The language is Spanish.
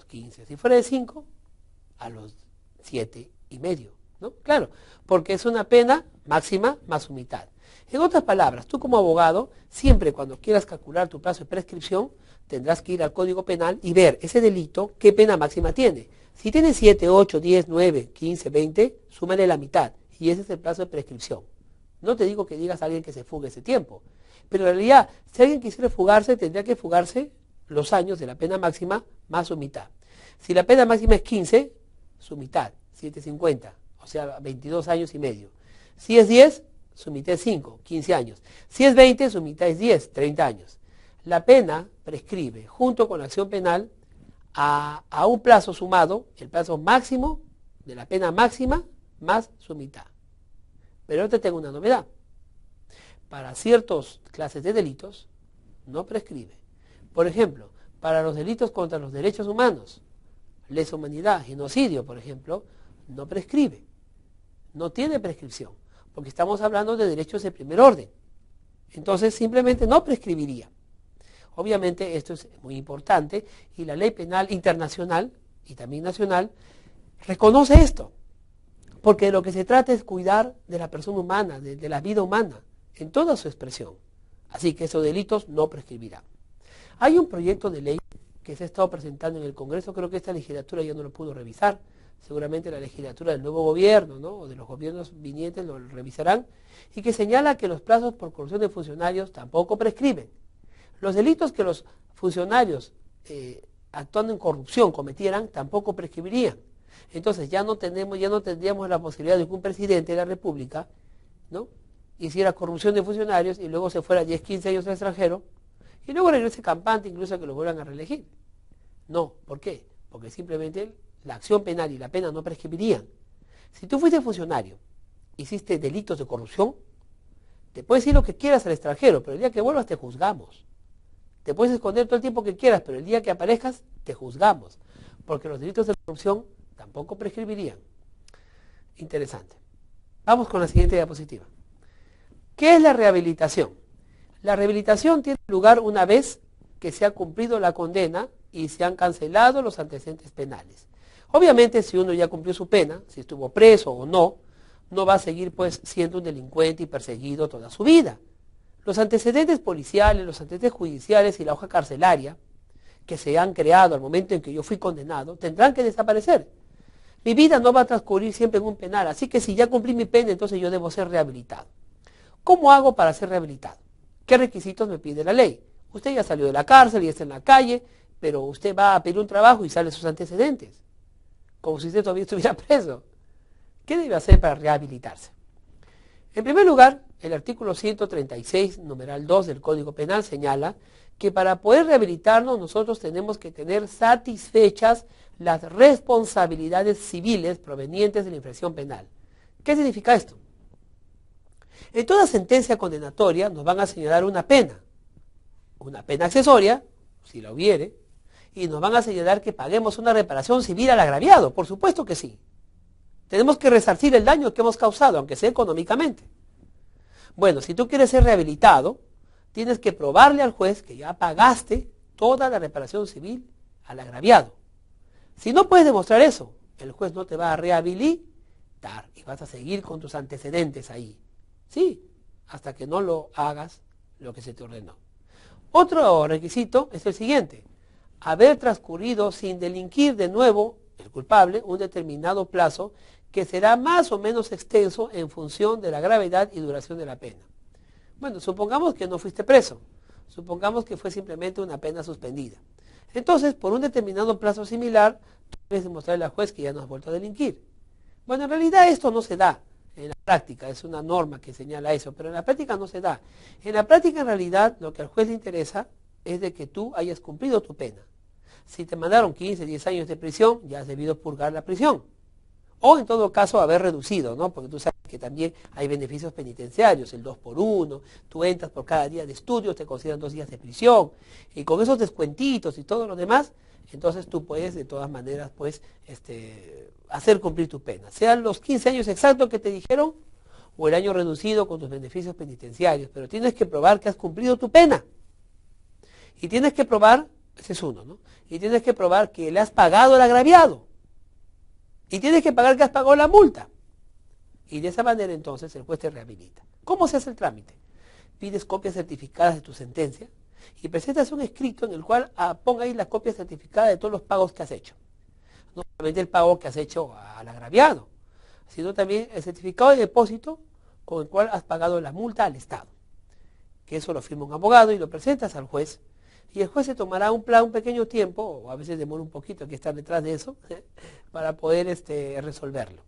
15. Si fuera de 5, a los 7,5, ¿no? Claro, porque es una pena máxima más su mitad. En otras palabras, tú como abogado, siempre cuando quieras calcular tu plazo de prescripción, tendrás que ir al Código Penal y ver ese delito, qué pena máxima tiene. Si tiene 7, 8, 10, 9, 15, 20, súmale la mitad, y ese es el plazo de prescripción. No te digo que digas a alguien que se fugue ese tiempo, pero en realidad, si alguien quisiera fugarse, tendría que fugarse los años de la pena máxima más su mitad. Si la pena máxima es 15, su mitad, 7,50, o sea, 22 años y medio. Si es 10, su mitad es 5, 15 años. Si es 20, su mitad es 10, 30 años. La pena prescribe, junto con la acción penal, a un plazo sumado, el plazo máximo de la pena máxima más su mitad. Pero ahora te tengo una novedad. Para ciertas clases de delitos, no prescribe. Por ejemplo, para los delitos contra los derechos humanos, lesa humanidad, genocidio, por ejemplo, no prescribe. No tiene prescripción, porque estamos hablando de derechos de primer orden. Entonces, simplemente no prescribiría. Obviamente, esto es muy importante y la ley penal internacional y también nacional reconoce esto, porque de lo que se trata es cuidar de la persona humana, de la vida humana, en toda su expresión. Así que esos delitos no prescribirán. Hay un proyecto de ley que se ha estado presentando en el Congreso, creo que esta legislatura ya no lo pudo revisar, seguramente la legislatura del nuevo gobierno, ¿no?, o de los gobiernos vinientes lo revisarán, y que señala que los plazos por corrupción de funcionarios tampoco prescriben. Los delitos que los funcionarios actuando en corrupción cometieran tampoco prescribirían. Entonces ya no tendríamos la posibilidad de que un presidente de la República, ¿no?, hiciera corrupción de funcionarios y luego se fuera 10, 15 años al extranjero y luego regrese campante incluso a que lo vuelvan a reelegir. No, ¿por qué? Porque simplemente la acción penal y la pena no prescribirían. Si tú fuiste funcionario, hiciste delitos de corrupción, te puedes ir lo que quieras al extranjero, pero el día que vuelvas te juzgamos. Te puedes esconder todo el tiempo que quieras, pero el día que aparezcas te juzgamos, porque los delitos de corrupción tampoco prescribirían. Interesante. Vamos con la siguiente diapositiva. ¿Qué es la rehabilitación? La rehabilitación tiene lugar una vez que se ha cumplido la condena y se han cancelado los antecedentes penales. Obviamente, si uno ya cumplió su pena, si estuvo preso o no, no va a seguir pues siendo un delincuente y perseguido toda su vida. Los antecedentes policiales, los antecedentes judiciales y la hoja carcelaria que se han creado al momento en que yo fui condenado tendrán que desaparecer. Mi vida no va a transcurrir siempre en un penal, así que si ya cumplí mi pena, entonces yo debo ser rehabilitado. ¿Cómo hago para ser rehabilitado? ¿Qué requisitos me pide la ley? Usted ya salió de la cárcel y está en la calle, pero usted va a pedir un trabajo y sale sus antecedentes, como si usted todavía estuviera preso. ¿Qué debe hacer para rehabilitarse? En primer lugar, el artículo 136, numeral 2 del Código Penal señala que para poder rehabilitarnos nosotros tenemos que tener satisfechas las responsabilidades civiles provenientes de la infracción penal. ¿Qué significa esto? En toda sentencia condenatoria nos van a señalar una pena accesoria, si la hubiere, y nos van a señalar que paguemos una reparación civil al agraviado, por supuesto que sí. Tenemos que resarcir el daño que hemos causado, aunque sea económicamente. Bueno, si tú quieres ser rehabilitado, tienes que probarle al juez que ya pagaste toda la reparación civil al agraviado. Si no puedes demostrar eso, el juez no te va a rehabilitar y vas a seguir con tus antecedentes ahí. Sí, hasta que no lo hagas lo que se te ordenó. Otro requisito es el siguiente: haber transcurrido sin delinquir de nuevo el culpable un determinado plazo que será más o menos extenso en función de la gravedad y duración de la pena. Bueno, supongamos que no fuiste preso, supongamos que fue simplemente una pena suspendida. Entonces, por un determinado plazo similar, tú debes demostrarle al juez que ya no has vuelto a delinquir. Bueno, en realidad esto no se da en la práctica, es una norma que señala eso, pero en la práctica no se da. En la práctica, en realidad, lo que al juez le interesa es de que tú hayas cumplido tu pena. Si te mandaron 15, 10 años de prisión, ya has debido purgar la prisión. O en todo caso haber reducido, ¿no? Porque tú sabes que también hay beneficios penitenciarios, el 2x1, tú entras por cada día de estudio, te consideran 2 días de prisión, y con esos descuentitos y todo lo demás, entonces tú puedes de todas maneras pues hacer cumplir tu pena. Sean los 15 años exactos que te dijeron, o el año reducido con tus beneficios penitenciarios, pero tienes que probar que has cumplido tu pena. Y tienes que probar Ese es uno, ¿no? Y tienes que probar que le has pagado al agraviado. Y tienes que pagar que has pagado la multa. Y de esa manera entonces el juez te rehabilita. ¿Cómo se hace el trámite? Pides copias certificadas de tu sentencia y presentas un escrito en el cual ponga ahí la copia certificada de todos los pagos que has hecho. No solamente el pago que has hecho al agraviado, sino también el certificado de depósito con el cual has pagado la multa al Estado. Que eso lo firma un abogado y lo presentas al juez. Y el juez se tomará un pequeño tiempo, o a veces demora un poquito, hay que estar detrás de eso, para poder resolverlo.